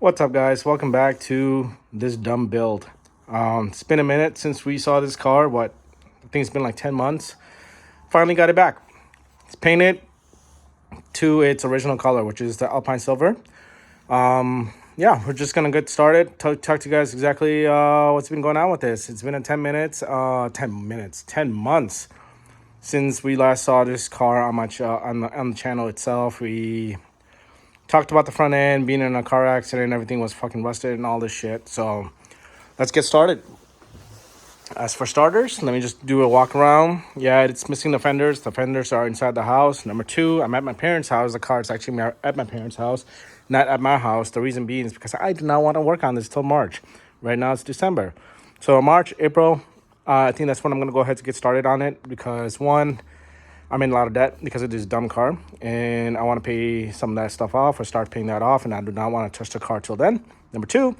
What's up, guys? Welcome back to this dumb build. It's been a minute since we saw this car. I think it's been like 10 months. Finally got it back. It's painted to its original color, which is the Alpine Silver. Yeah, we're just gonna get started. Talk to you guys exactly what's been going on with this. It's been 10 months since we last saw this car on on the channel itself. We talked about the front end being in a car accident, everything was fucking rusted and all this shit. So let's get started. As for starters, let me just do a walk around. Yeah, it's missing the fenders. The fenders are inside the house. Number two, I'm at my parents' house. The car is actually at my parents' house, not at my house. The reason being is because I do not want to work on this till March. Right now it's December. So March, April, I think that's when I'm going to go ahead to get started on it because one, I'm in a lot of debt because of this dumb car, and I want to pay some of that stuff off or start paying that off, and I do not want to touch the car till then. Number two,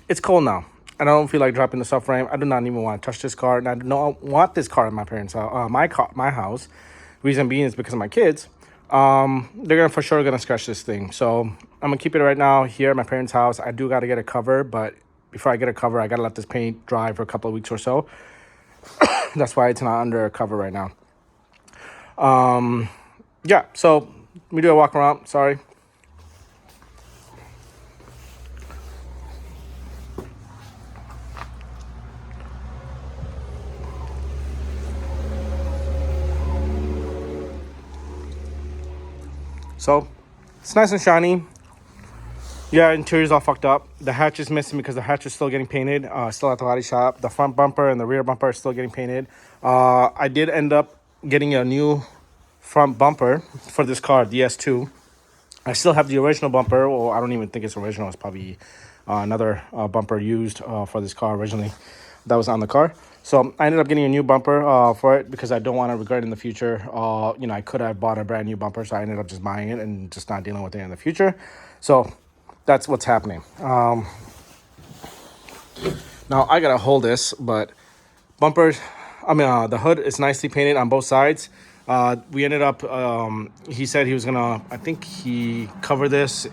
it's cold now. I don't feel like dropping the subframe. I do not even want to touch this car, and I do not want this car in my parents' house, my house. Reason being is because of my kids. They're for sure gonna scratch this thing. So I'm gonna keep it right now here at my parents' house. I do gotta get a cover, but before I get a cover, I gotta let this paint dry for a couple of weeks or so. That's why it's not under a cover right now. Yeah, so let me do a walk around. Sorry. So it's nice and shiny. Yeah, interior's all fucked up. The hatch is missing because the hatch is still getting painted. Still at the body shop. The front bumper and the rear bumper are still getting painted. I did end up getting a new front bumper for this car, the S2. I still have the original bumper. Well, I don't even think it's original. It's probably another bumper used for this car originally that was on the car. So I ended up getting a new bumper for it because I don't want to regret in the future. I could have bought a brand new bumper, so I ended up just buying it and just not dealing with it in the future. So that's what's happening. Now I gotta hold this, but the hood is nicely painted on both sides. We ended up, he said he was gonna, I think he covered this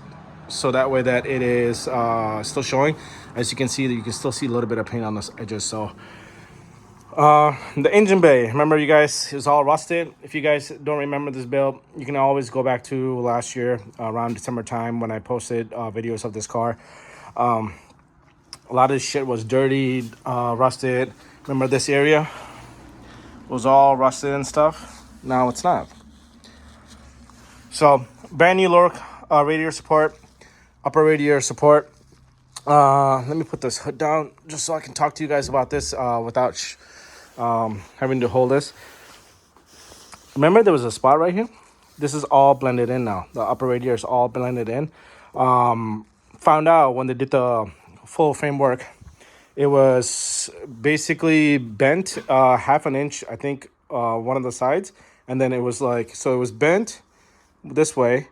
so that way that it is still showing. As you can see, that you can still see a little bit of paint on the edges. So the engine bay, remember you guys, it was all rusted. If you guys don't remember this build, you can always go back to last year around December time when I posted videos of this car. A lot of this shit was dirty, rusted. Remember this area was all rusted and stuff. Now it's not. So brand new lower radiator support, upper radiator support. Let me put this hood down just so I can talk to you guys about this without having to hold this. Remember there was a spot right here? This is all blended in now. The upper radiator is all blended in. Found out when they did the full framework, it was basically bent half an inch, I think, one of the sides. And then it was like, so it was bent this way.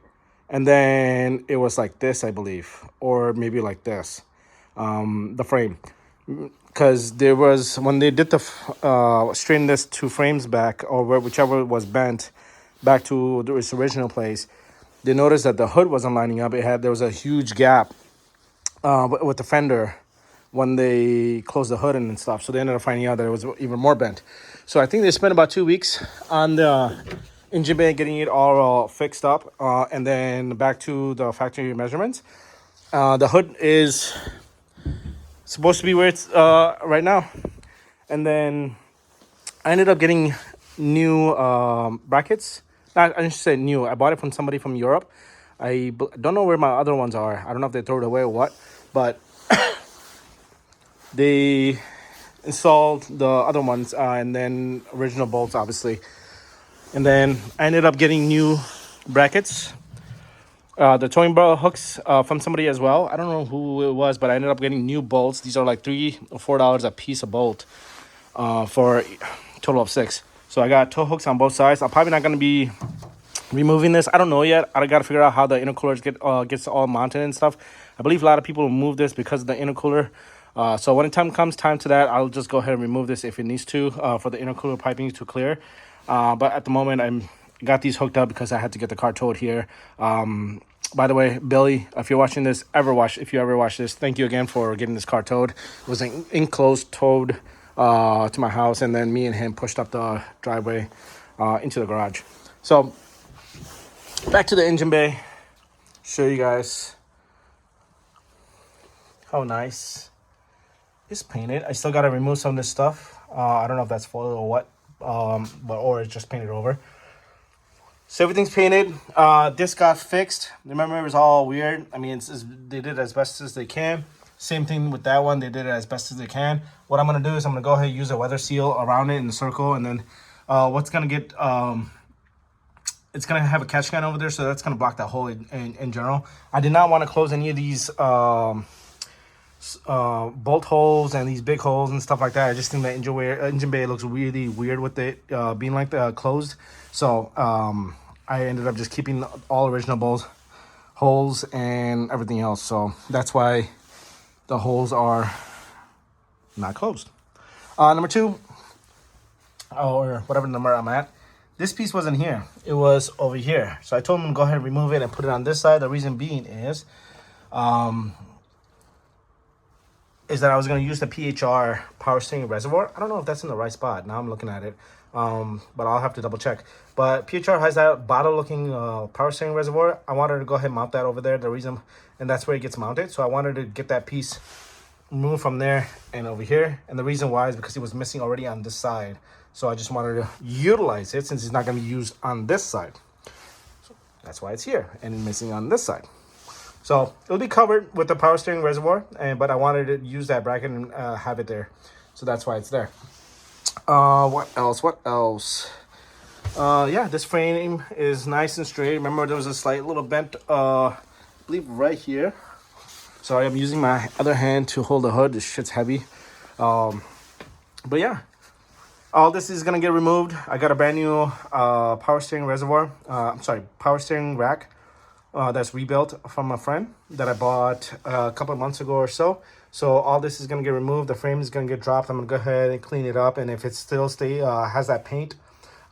And then it was like this, I believe. Or maybe like this, the frame. Because there was, when they did the straighten this two frames back, or whichever was bent back to its original place, they noticed that the hood wasn't lining up. There was a huge gap with the fender when they closed the hood and stuff. So they ended up finding out that it was even more bent. So I think they spent about 2 weeks on the engine bay getting it all fixed up, and then back to the factory measurements. The hood is supposed to be where it's right now. And then I ended up getting new brackets. I should say new. I bought it from somebody from Europe. I don't know where my other ones are. I don't know if they threw it away or what. But they installed the other ones and then original bolts, obviously. And then I ended up getting new brackets. The towing bar hooks from somebody as well. I don't know who it was, but I ended up getting new bolts. These are like $3 or $4 a piece a bolt for a total of 6. So I got tow hooks on both sides. I'm probably not going to be removing this. I don't know yet. I got to figure out how the intercoolers gets all mounted and stuff. I believe a lot of people will move this because of the intercooler. So when the time comes to that, I'll just go ahead and remove this if it needs to for the intercooler piping to clear. But at the moment, I'm got these hooked up because I had to get the car towed here. By the way, Billy, if you're watching this, if you ever watch this, thank you again for getting this car towed. It was an enclosed towed to my house, and then me and him pushed up the driveway into the garage. So back to the engine bay. Show you guys how nice it's painted. I still gotta remove some of this stuff. I don't know if that's foil or what, or it's just painted over. So everything's painted. This got fixed. Remember, it was all weird. I mean, they did it as best as they can. Same thing with that one. They did it as best as they can. What I'm going to do is I'm going to go ahead and use a weather seal around it in a circle. And then what's going to get... it's going to have a catch can over there. So that's going to block that hole in general. I did not want to close any of these bolt holes and these big holes and stuff like that. I just think the engine bay looks really weird with it being like closed. So I ended up just keeping all original holes and everything else. So that's why the holes are not closed. Number 2, or whatever number I'm at, this piece wasn't here. It was over here. So I told him to go ahead and remove it and put it on this side. The reason being is that I was going to use the PHR power steering reservoir. I don't know if that's in the right spot. Now I'm looking at it, but I'll have to double check. But PHR has that bottle-looking power steering reservoir. I wanted to go ahead and mount that over there. And that's where it gets mounted. So I wanted to get that piece removed from there and over here. And the reason why is because it was missing already on this side. So I just wanted to utilize it since it's not going to be used on this side. So that's why it's here and missing on this side. So it'll be covered with the power steering reservoir, but I wanted to use that bracket and have it there. So that's why it's there. What else? Yeah, this frame is nice and straight. Remember, there was a slight little bent, I believe right here. Sorry, I'm using my other hand to hold the hood. This shit's heavy. But yeah, all this is gonna get removed. I got a brand new power steering power steering rack. That's rebuilt from a friend that I bought a couple of months ago or so. So all this is going to get removed. The frame is going to get dropped. I'm going to go ahead and clean it up. And if it still has that paint,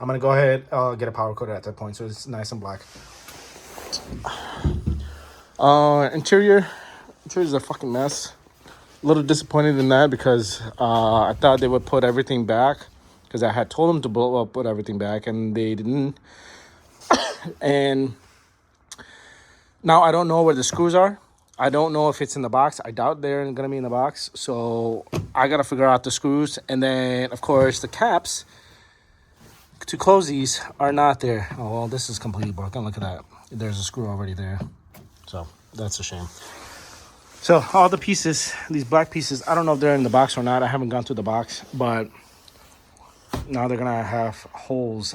I'm going to go ahead get a powder coater at that point. So it's nice and black. Interior is a fucking mess. A little disappointed in that because I thought they would put everything back. Because I had told them to put everything back. And they didn't. And... now, I don't know where the screws are. I don't know if it's in the box. I doubt they're going to be in the box. So I got to figure out the screws. And then, of course, the caps to close these are not there. Oh, well, this is completely broken. Look at that. There's a screw already there. So that's a shame. So all the pieces, these black pieces, I don't know if they're in the box or not. I haven't gone through the box. But now they're going to have holes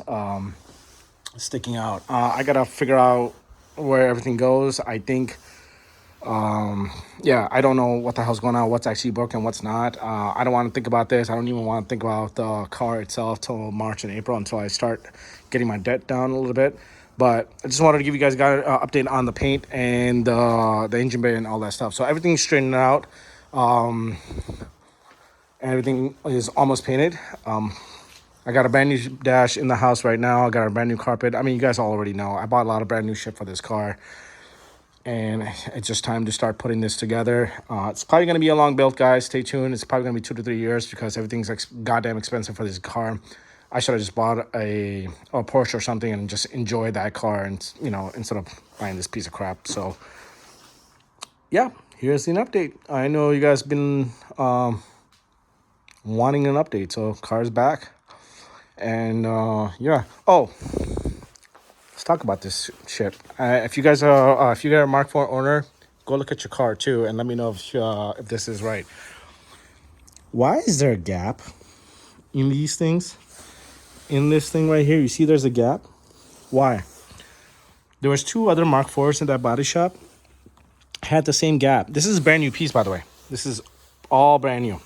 sticking out. I got to figure out where everything goes. I think yeah, I don't know what the hell's going on, what's actually broken, what's not. I don't want to think about this. I don't even want to think about the car itself till March and April until I start getting my debt down a little bit. But I just wanted to give you guys an update on the paint and the engine bay and all that stuff. So everything's straightened out. And everything is almost painted. I got a brand new dash in the house right now. I got a brand new carpet. I mean, you guys all already know. I bought a lot of brand new shit for this car. And it's just time to start putting this together. It's probably going to be a long build, guys. Stay tuned. It's probably going to be 2 to 3 years because everything's goddamn expensive for this car. I should have just bought a Porsche or something and just enjoy that car and, instead of buying this piece of crap. So, yeah, here's an update. I know you guys been wanting an update. So, car's back. And, yeah. Oh, let's talk about this shit. If you guys are, if you got a Mark 4 owner, go look at your car too and let me know if this is right. Why is there a gap in these things? In this thing right here, you see there's a gap? Why? There was 2 other Mark 4s in that body shop. Had the same gap. This is a brand new piece, by the way. This is all brand new.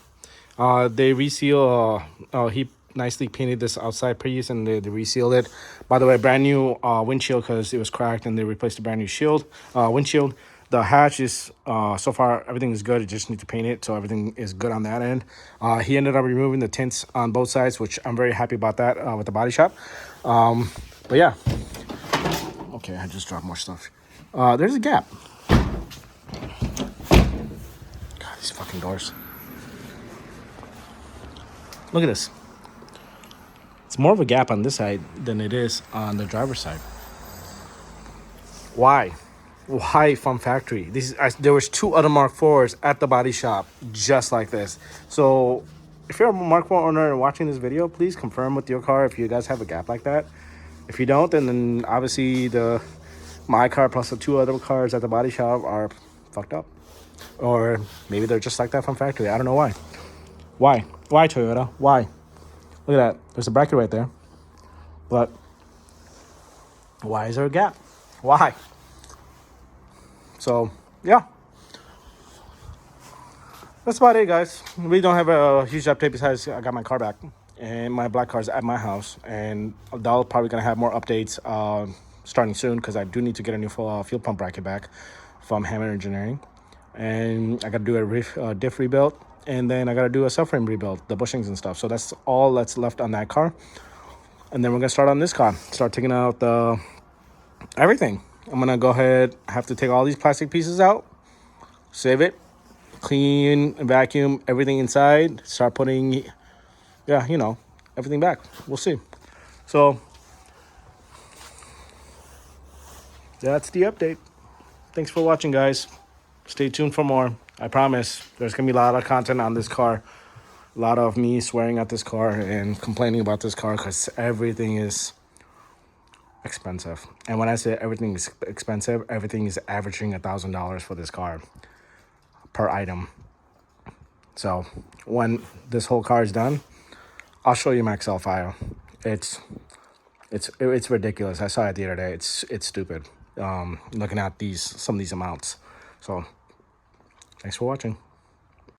They reseal, he nicely painted this outside piece and they resealed it. By the way, brand new windshield because it was cracked and they replaced a brand new windshield. The hatch is, so far, everything is good. It just need to paint it, so everything is good on that end. He ended up removing the tints on both sides, which I'm very happy about that with the body shop. But yeah. Okay, I just dropped more stuff. There's a gap. God, these fucking doors. Look at this. It's more of a gap on this side than it is on the driver's side. Why? Why from factory? There was 2 other Mark IVs at the body shop just like this. So if you're a Mark IV owner and watching this video, please confirm with your car if you guys have a gap like that. If you don't, then obviously my car plus the 2 other cars at the body shop are fucked up. Or maybe they're just like that from factory. I don't know why. Why? Why, Toyota? Why? Look at that. There's a bracket right there. But why is there a gap? Why? So, yeah. That's about it, guys. We don't have a huge update besides I got my car back. And my black car's at my house. And I'll probably going to have more updates starting soon because I do need to get a new fuel pump bracket back from Hammer Engineering. And I got to do a diff rebuild. And then I got to do a subframe rebuild, the bushings and stuff. So that's all that's left on that car. And then we're going to start on this car. Start taking out everything. I'm going to go ahead, have to take all these plastic pieces out, save it, clean, vacuum everything inside, start putting, everything back. We'll see. So that's the update. Thanks for watching, guys. Stay tuned for more. I promise there's going to be a lot of content on this car. A lot of me swearing at this car and complaining about this car because everything is expensive. And when I say everything is expensive, everything is averaging $1,000 for this car per item. So when this whole car is done, I'll show you my Excel file. It's ridiculous. I saw it the other day. It's stupid. Looking at some of these amounts. So thanks for watching.